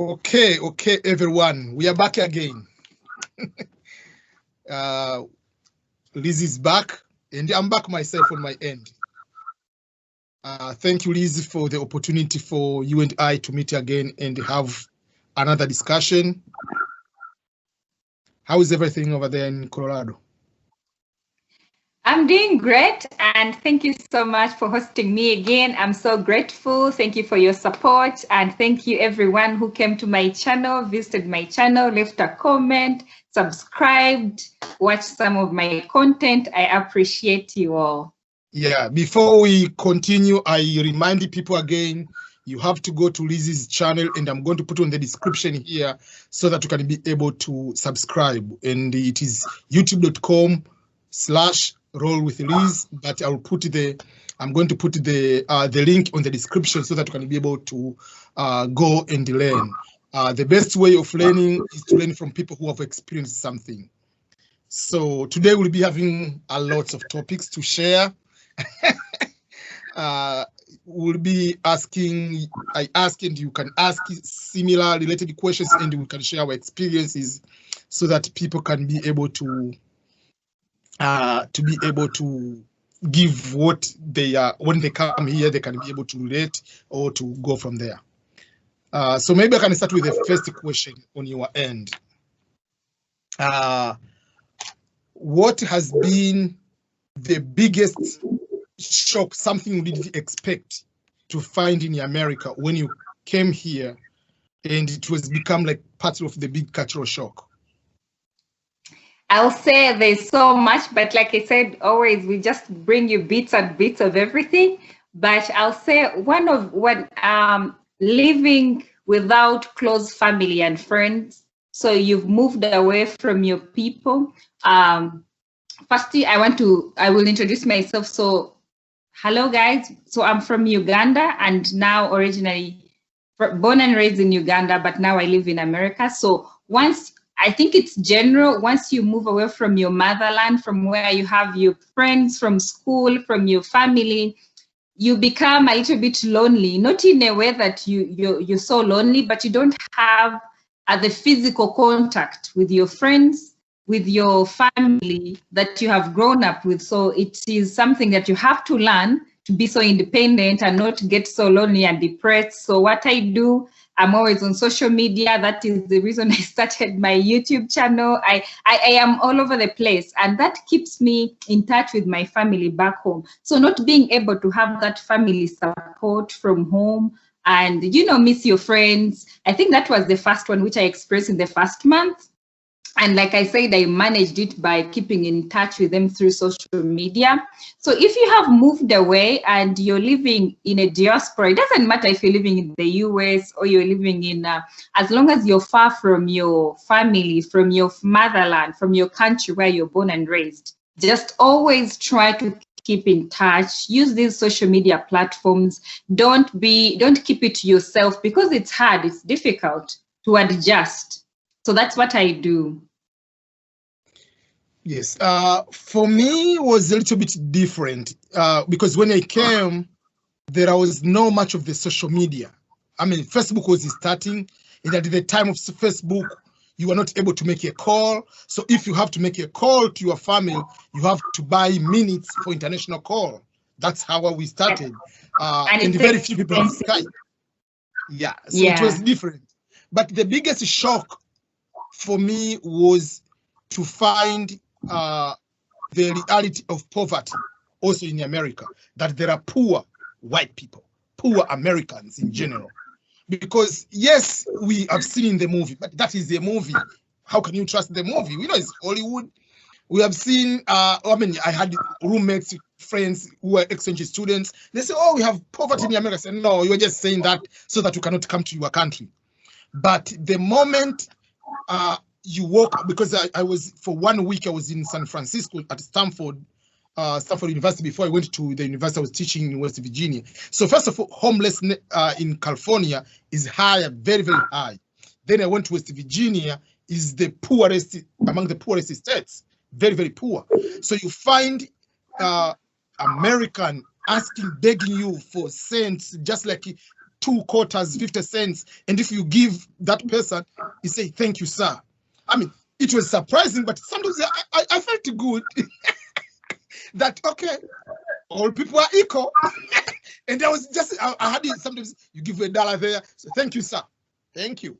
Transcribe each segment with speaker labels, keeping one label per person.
Speaker 1: Okay, everyone, we are back again. Liz is back, and I'm back myself on my end. Thank you, Liz, for the opportunity for you and I to meet again and have another discussion. How is everything over there in Colorado?
Speaker 2: I'm doing great, and thank you so much for hosting me again. I'm so grateful. Thank you for your support, and thank you everyone who came to my channel, visited my channel, left a comment, subscribed, watched some of my content. I appreciate you all.
Speaker 1: Yeah, before we continue, I remind people again, you have to go to Liz's channel, and I'm going to put on the description here so that you can be able to subscribe. And it is youtube.com/roll with Liz, but I'm going to put the link on the description so that you can be able to go and learn. The best way of learning is to learn from people who have experienced something. So today we'll be having a lot of topics to share. We'll be asking, I ask, and you can ask similar related questions, and we can share our experiences so that people can be able to give what they are when they come here. They can be able to relate or to go from there. So maybe I can start with the first question on your end. What has been the biggest shock, something you didn't expect to find in America when you came here and it was become like part of the big cultural shock?
Speaker 2: I'll say there's so much, but like I said, always we just bring you bits and bits of everything. But I'll say living without close family and friends. So you've moved away from your people. Firstly, I will introduce myself. So hello guys. So I'm from Uganda, and now originally born and raised in Uganda, but now I live in America. So I think it's general, once you move away from your motherland, from where you have your friends from school, from your family, you become a little bit lonely, not in a way that you're so lonely, but you don't have the physical contact with your friends, with your family that you have grown up with. So it is something that you have to learn to be so independent and not get so lonely and depressed. So what I do, I'm always on social media. That is the reason I started my YouTube channel. I am all over the place, and that keeps me in touch with my family back home. So not being able to have that family support from home and, miss your friends. I think that was the first one, which I experienced in the first month. And like I said, I managed it by keeping in touch with them through social media. So if you have moved away and you're living in a diaspora, it doesn't matter if you're living in the US or you're living in, as long as you're far from your family, from your motherland, from your country where you're born and raised, just always try to keep in touch. Use these social media platforms. Don't keep it to yourself, because it's hard, it's difficult to adjust. So that's what I do.
Speaker 1: Yes, for me it was a little bit different because when I came, there was no much of the social media. I mean, Facebook was starting, and at the time of Facebook, you were not able to make a call. So if you have to make a call to your family, you have to buy minutes for international call. That's how we started. And very few people have Skype. Yeah, so it was different. But the biggest shock for me was to find the reality of poverty also in America, that there are poor white people, poor Americans in general. Because yes, we have seen in the movie, but that is a movie. How can you trust the movie? We know it's Hollywood. We have seen, I had roommates, friends who were exchange students. They say, oh, we have poverty in America. I say, no, you're just saying that so that you cannot come to your country. But the moment you walk, because I was, for 1 week, I was in San Francisco at Stanford University before I went to the university I was teaching in West Virginia. So first of all, homelessness in California is high, very, very high. Then I went to West Virginia, is the poorest, among the poorest states, very, very poor. So you find American asking, begging you for cents, just like 2 quarters, 50 cents. And if you give that person, you say, thank you, sir. I mean, it was surprising, but sometimes I felt good that, okay, all people are equal. And there was just, I had it, sometimes you give $1 there, so thank you, sir. Thank you.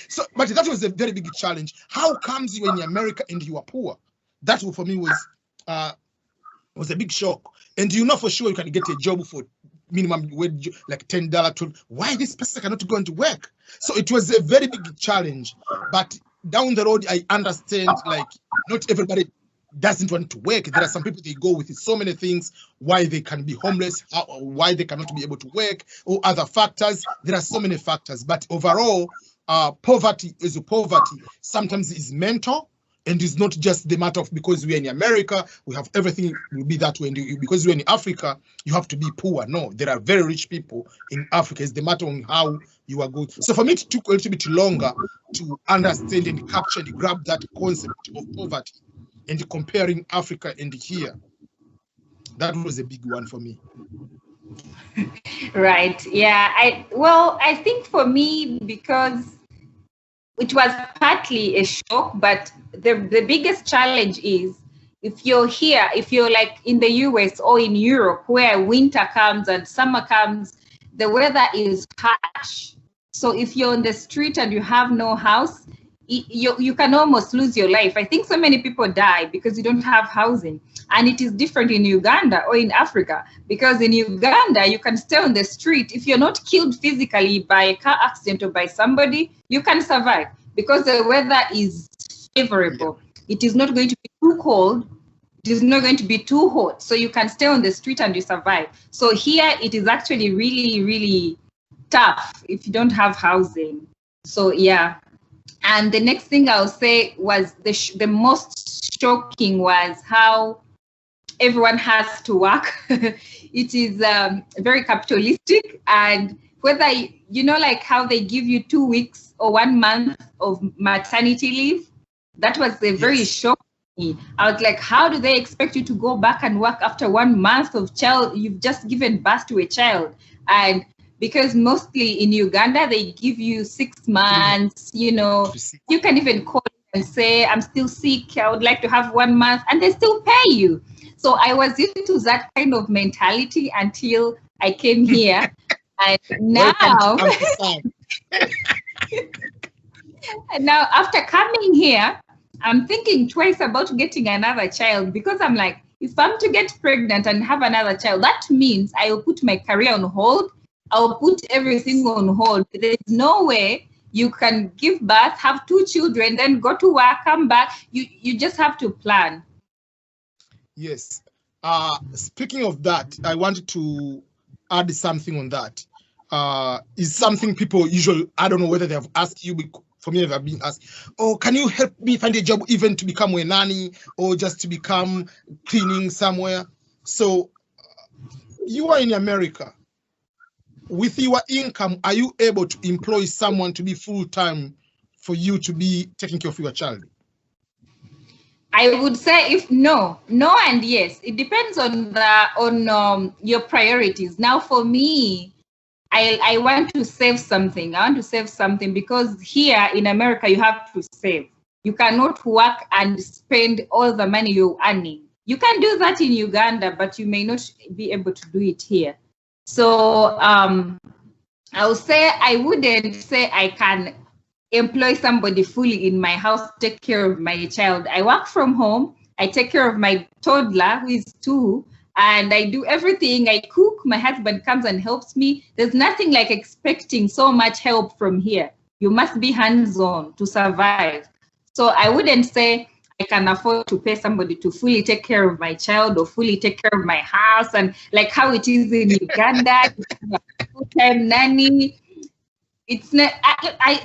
Speaker 1: So, but that was a very big challenge. How comes you in America and you are poor? That for me was a big shock. And you know for sure you can get a job for minimum wage, like $10, $12. Why this person cannot go into work? So it was a very big challenge. But down the road, I understand, like, not everybody doesn't want to work. There are some people, they go with so many things, why they can be homeless, why they cannot be able to work, or other factors. There are so many factors. But overall, poverty is a poverty. Sometimes it's mental, and it's not just the matter of because we're in America, we have everything will be that way. And because we're in Africa, you have to be poor. No, there are very rich people in Africa. It's the matter on how you are good. So for me, it took a little bit longer to understand and capture and grab that concept of poverty and comparing Africa and here. That was a big one for me.
Speaker 2: Right. Yeah. I think for me, because it was partly a shock, but the biggest challenge is if you're here, if you're like in the US or in Europe, where winter comes and summer comes, the weather is harsh. So if you're on the street and you have no house, you can almost lose your life. I think so many people die because you don't have housing. And it is different in Uganda or in Africa, because in Uganda, you can stay on the street. If you're not killed physically by a car accident or by somebody, you can survive because the weather is favorable. It is not going to be too cold. It is not going to be too hot. So you can stay on the street and you survive. So here it is actually really, really tough if you don't have housing. So yeah. And the next thing I'll say was the most shocking was how everyone has to work. It is very capitalistic, and whether, you know, like how they give you 2 weeks or 1 month of maternity leave, that was a very shock to me. I was like, how do they expect you to go back and work after 1 month of child? You've just given birth to a child. And because mostly in Uganda, they give you 6 months, you know, you can even call and say, I'm still sick, I would like to have 1 month, and they still pay you. So I was into that kind of mentality until I came here. And now, and now after coming here, I'm thinking twice about getting another child, because I'm like, if I'm to get pregnant and have another child, that means I will put my career on hold. I'll put everything on hold. There's no way you can give birth, have 2 children, then go to work, come back. You just have to plan.
Speaker 1: Yes. Speaking of that, I wanted to add something on that. Is something people usually, I don't know whether they have asked you, for me, I've been asked, oh, can you help me find a job even to become a nanny or just to become cleaning somewhere? So you are in America. With your income, are you able to employ someone to be full-time for you to be taking care of your child?
Speaker 2: I would say if no and yes. It depends on your priorities. Now, for me, I want to save something. I want to save something because here in America, you have to save. You cannot work and spend all the money you're earning. You can do that in Uganda, but you may not be able to do it here. So I would say I wouldn't say I can employ somebody fully in my house to take care of my child. I work from home. I take care of my toddler, who is 2, and I do everything. I cook. My husband comes and helps me. There's nothing like expecting so much help from here. You must be hands-on to survive. So I wouldn't say I can afford to pay somebody to fully take care of my child or fully take care of my house, and like how it is in Uganda, full-time nanny. It's not,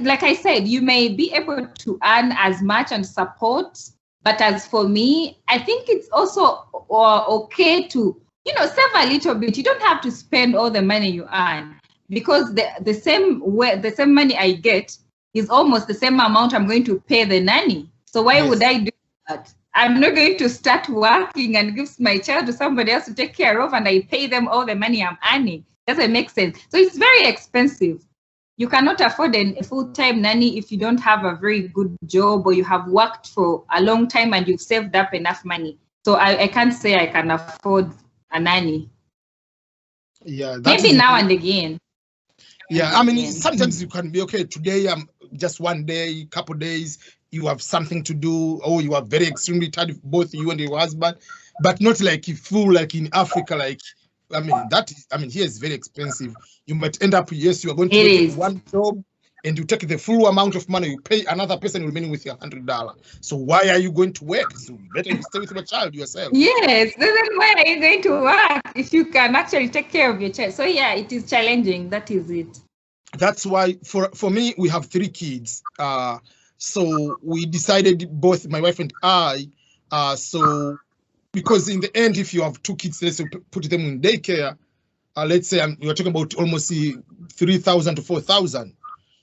Speaker 2: like I said, you may be able to earn as much and support, but as for me, I think it's also okay to, you know, save a little bit. You don't have to spend all the money you earn, because the same money I get is almost the same amount I'm going to pay the nanny. So why would I do that? I'm not going to start working and give my child to somebody else to take care of, and I pay them all the money I'm earning. Doesn't make sense. So it's very expensive. You cannot afford a full-time nanny if you don't have a very good job or you have worked for a long time and you've saved up enough money. So I can't say I can afford a nanny.
Speaker 1: Yeah,
Speaker 2: maybe now and again.
Speaker 1: Yeah, I mean, sometimes you can be okay. Today, just one day, couple days, you have something to do, or you are very extremely tired, both you and your husband, but not like you full like in Africa. Like, I mean, here is very expensive. You might end up, yes, you are going to get one job, and you take the full amount of money, you pay another person remaining with your $100. So why are you going to work? So better you stay with your child yourself.
Speaker 2: Yes, then why are you going to work if you can actually take care of your child? So yeah, it is challenging. That is it.
Speaker 1: That's why for me, we have 3 kids. So we decided, both my wife and I, so because in the end, if you have 2 kids, let's put them in daycare, let's say you're talking about almost 3,000 to 4,000.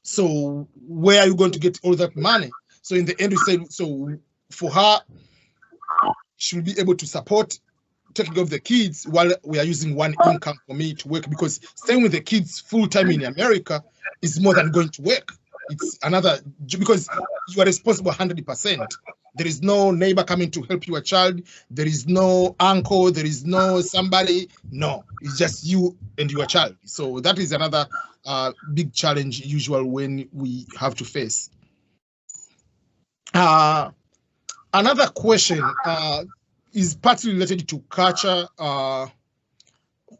Speaker 1: So where are you going to get all that money? So in the end, we said, so for her, she will be able to support taking care of the kids while we are using one income for me to work, because staying with the kids full time in America is more than going to work. It's another, because you are responsible 100%. There is no neighbor coming to help your child. There is no uncle. There is no somebody. No, it's just you and your child. So that is another big challenge usual when we have to face. Another question is partly related to culture.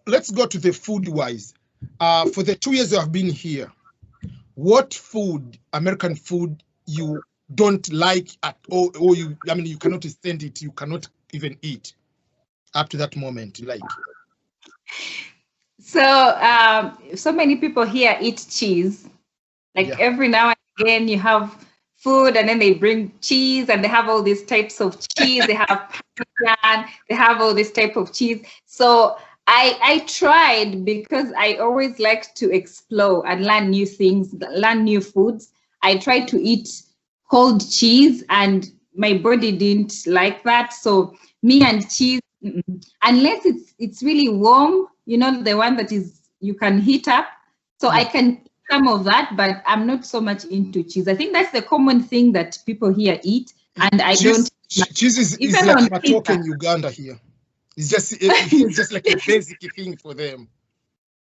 Speaker 1: Let's go to the food wise. For the 2 years you have been here, what food, American food, you don't like at all, or you cannot stand it, you cannot even eat up to that moment, like?
Speaker 2: So so many people here eat cheese. Like every now and again you have food and then they bring cheese and they have all these types of cheese. They have Parmesan, they have all this type of cheese. So I tried, because I always like to explore and learn new things, learn new foods. I tried to eat cold cheese and my body didn't like that. So me and cheese, unless it's really warm, you know, the one that is you can heat up. So I can eat some of that, but I'm not so much into cheese. I think that's the common thing that people here eat, and I don't.
Speaker 1: Cheese is like matoke in Uganda here. It's just like a basic thing for them.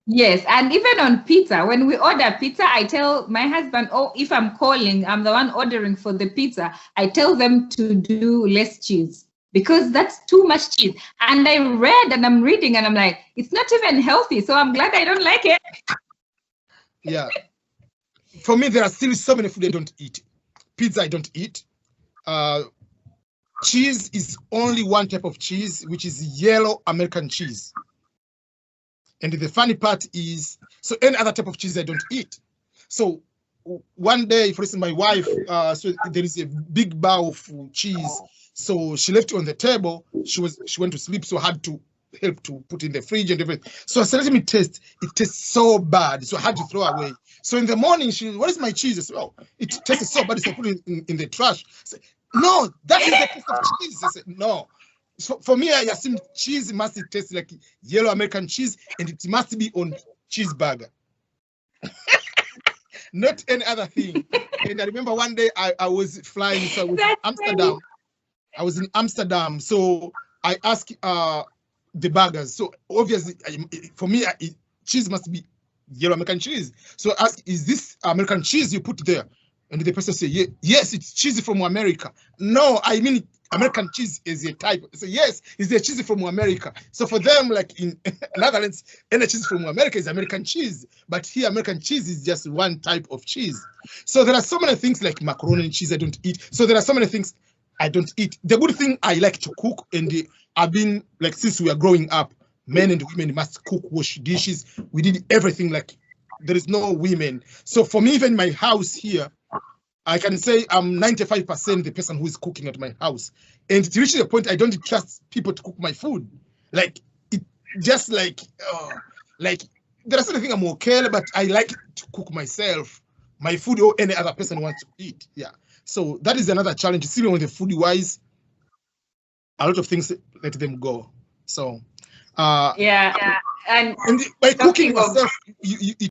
Speaker 2: Yes, and even on pizza, when we order pizza, I tell my husband, oh, if I'm calling, I'm the one ordering for the pizza, I tell them to do less cheese, because that's too much cheese. And I read and I'm reading and I'm like, it's not even healthy. So I'm glad I don't like it.
Speaker 1: Yeah. For me, there are still so many food I don't eat. Pizza I don't eat. Cheese is only one type of cheese, which is yellow American cheese. And the funny part is, so any other type of cheese I don't eat. So one day, for instance, my wife, so there is a big bowl of cheese. So she left it on the table. She went to sleep, so I had to help to put in the fridge and everything. So I said, let me taste. It tastes so bad, so I had to throw away. So in the morning, what is my cheese? I said, oh, it tastes so bad, so I put it in the trash. I said, no, that is the taste of cheese. I said, no. So for me, I assume cheese must taste like yellow American cheese, and it must be on cheeseburger. Not any other thing. And I remember one day I was flying, so I was in Amsterdam. I was in Amsterdam, so I asked the burgers. So obviously, for me, cheese must be yellow American cheese. So I asked, is this American cheese you put there? And the person said, yes, it's cheese from America. No, I mean, American cheese is a type. So yes, it's a cheese from America. So for them, like in Netherlands, any cheese from America is American cheese. But here, American cheese is just one type of cheese. So there are so many things like macaroni and cheese I don't eat. So there are so many things I don't eat. The good thing, I like to cook, and I've been, like, since we are growing up, men and women must cook, wash dishes. We did everything, like, there is no women. So for me, even my house here, I can say I'm 95% the person who is cooking at my house. And it reaches a point I don't trust people to cook my food. Like, it just like there are certain things I'm okay, but I like to cook myself, my food, or any other person wants to eat. Yeah. So that is another challenge. Even with the food wise, a lot of things let them go. So
Speaker 2: yeah. And
Speaker 1: by cooking
Speaker 2: talking of
Speaker 1: yourself, it